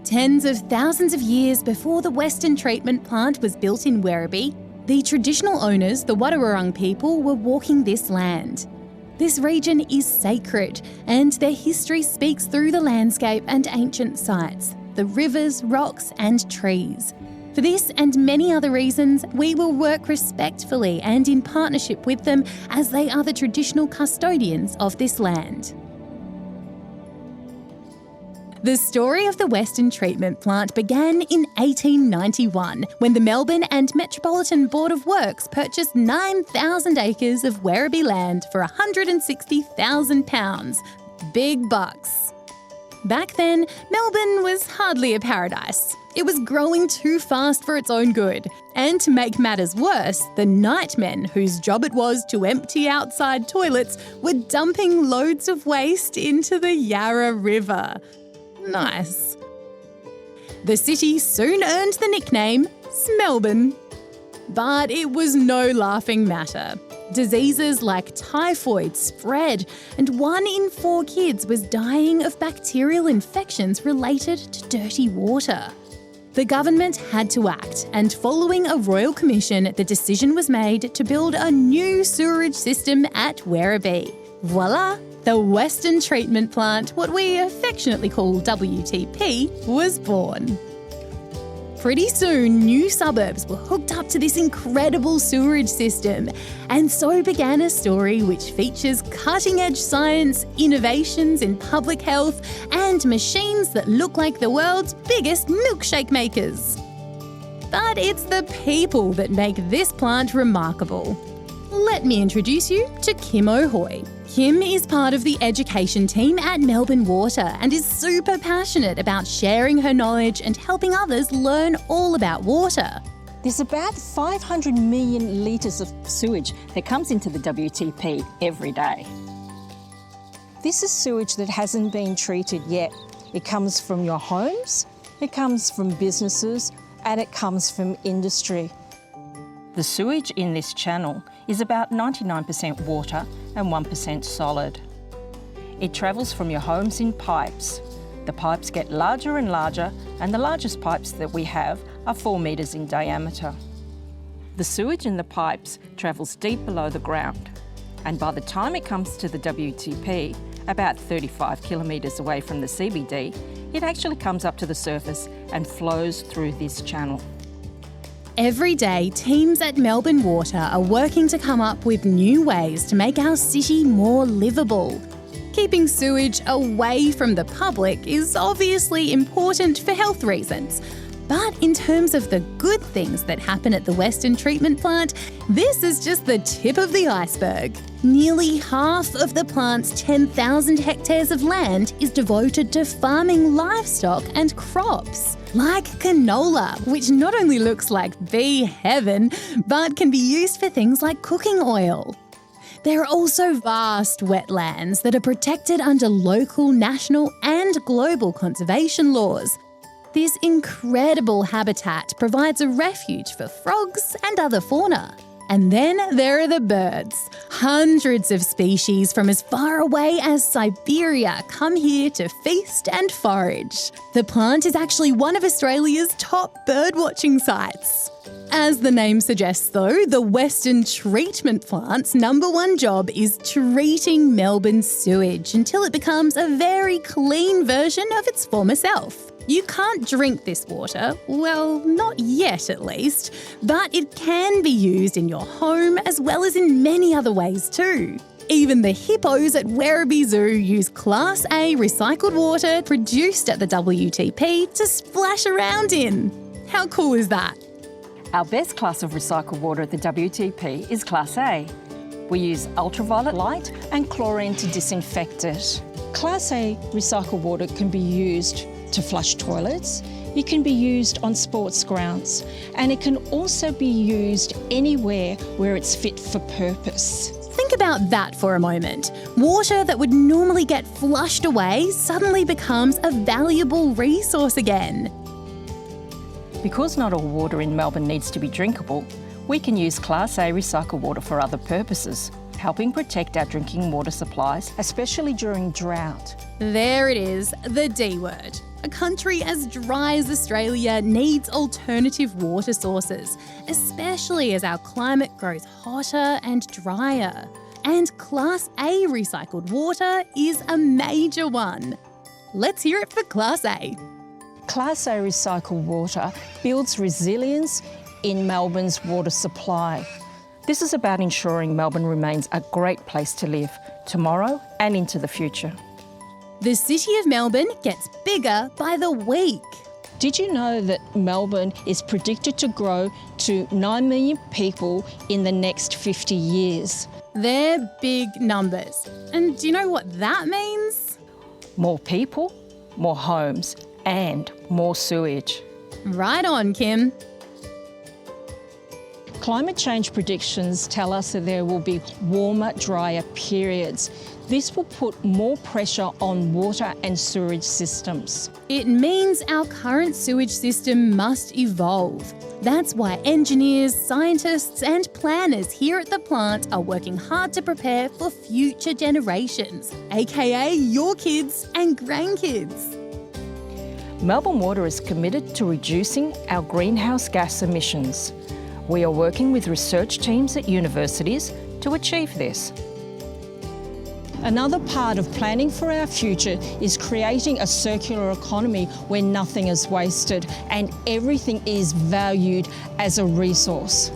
Tens of thousands of years before the Western treatment plant was built in Werribee, the traditional owners, the Wadawurrung people, were walking this land. This region is sacred, and their history speaks through the landscape and ancient sites, the rivers, rocks and trees. For this and many other reasons, we will work respectfully and in partnership with them as they are the traditional custodians of this land. The story of the Western treatment plant began in 1891 when the Melbourne and Metropolitan Board of Works purchased 9,000 acres of Werribee land for £160,000. Big bucks. Back then, Melbourne was hardly a paradise. It was growing too fast for its own good. And to make matters worse, the nightmen, whose job it was to empty outside toilets, were dumping loads of waste into the Yarra River. Nice. The city soon earned the nickname Smelbourne. But it was no laughing matter. Diseases like typhoid spread, and 1 in 4 kids was dying of bacterial infections related to dirty water. The government had to act, and following a royal commission, the decision was made to build a new sewerage system at Werribee. Voila! The Western Treatment Plant, what we affectionately call WTP, was born. Pretty soon, new suburbs were hooked up to this incredible sewerage system, and so began a story which features cutting-edge science, innovations in public health, and machines that look like the world's biggest milkshake makers. But it's the people that make this plant remarkable. Let me introduce you to Kim O'Hoy. Kim is part of the education team at Melbourne Water and is super passionate about sharing her knowledge and helping others learn all about water. There's about 500 million litres of sewage that comes into the WTP every day. This is sewage that hasn't been treated yet. It comes from your homes, it comes from businesses, and it comes from industry. The sewage in this channel is about 99% water and 1% solid. It travels from your homes in pipes. The pipes get larger and larger, and the largest pipes that we have are 4 metres in diameter. The sewage in the pipes travels deep below the ground, and by the time it comes to the WTP, about 35 kilometres away from the CBD, it actually comes up to the surface and flows through this channel. Every day, teams at Melbourne Water are working to come up with new ways to make our city more livable. Keeping sewage away from the public is obviously important for health reasons. But in terms of the good things that happen at the Western Treatment Plant, this is just the tip of the iceberg. Nearly half of the plant's 10,000 hectares of land is devoted to farming livestock and crops, like canola, which not only looks like bee heaven, but can be used for things like cooking oil. There are also vast wetlands that are protected under local, national and global conservation laws. This incredible habitat provides a refuge for frogs and other fauna. And then there are the birds. Hundreds of species from as far away as Siberia come here to feast and forage. The plant is actually one of Australia's top birdwatching sites. As the name suggests though, the Western Treatment Plant's #1 job is treating Melbourne's sewage until it becomes a very clean version of its former self. You can't drink this water, well, not yet at least, but it can be used in your home as well as in many other ways too. Even the hippos at Werribee Zoo use Class A recycled water produced at the WTP to splash around in. How cool is that? Our best class of recycled water at the WTP is Class A. We use ultraviolet light and chlorine to disinfect it. Class A recycled water can be used to flush toilets, it can be used on sports grounds, and it can also be used anywhere where it's fit for purpose. Think about that for a moment. Water that would normally get flushed away suddenly becomes a valuable resource again. Because not all water in Melbourne needs to be drinkable, we can use Class A recycled water for other purposes, helping protect our drinking water supplies, especially during drought. There it is, the D word. A country as dry as Australia needs alternative water sources, especially as our climate grows hotter and drier. And Class A recycled water is a major one. Let's hear it for Class A. Class A recycled water builds resilience in Melbourne's water supply. This is about ensuring Melbourne remains a great place to live tomorrow and into the future. The city of Melbourne gets bigger by the week. Did you know that Melbourne is predicted to grow to 9 million people in the next 50 years? They're big numbers. And do you know what that means? More people, more homes, and more sewage. Right on, Kim. Climate change predictions tell us that there will be warmer, drier periods. This will put more pressure on water and sewage systems. It means our current sewage system must evolve. That's why engineers, scientists and planners here at the plant are working hard to prepare for future generations, aka your kids and grandkids. Melbourne Water is committed to reducing our greenhouse gas emissions. We are working with research teams at universities to achieve this. Another part of planning for our future is creating a circular economy where nothing is wasted and everything is valued as a resource.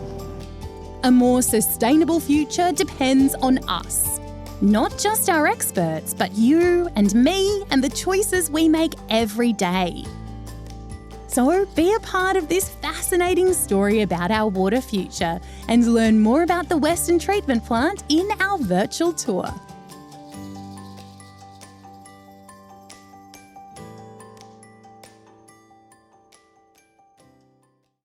A more sustainable future depends on us. Not just our experts, but you and me and the choices we make every day. So be a part of this fascinating story about our water future and learn more about the Western Treatment Plant in our virtual tour.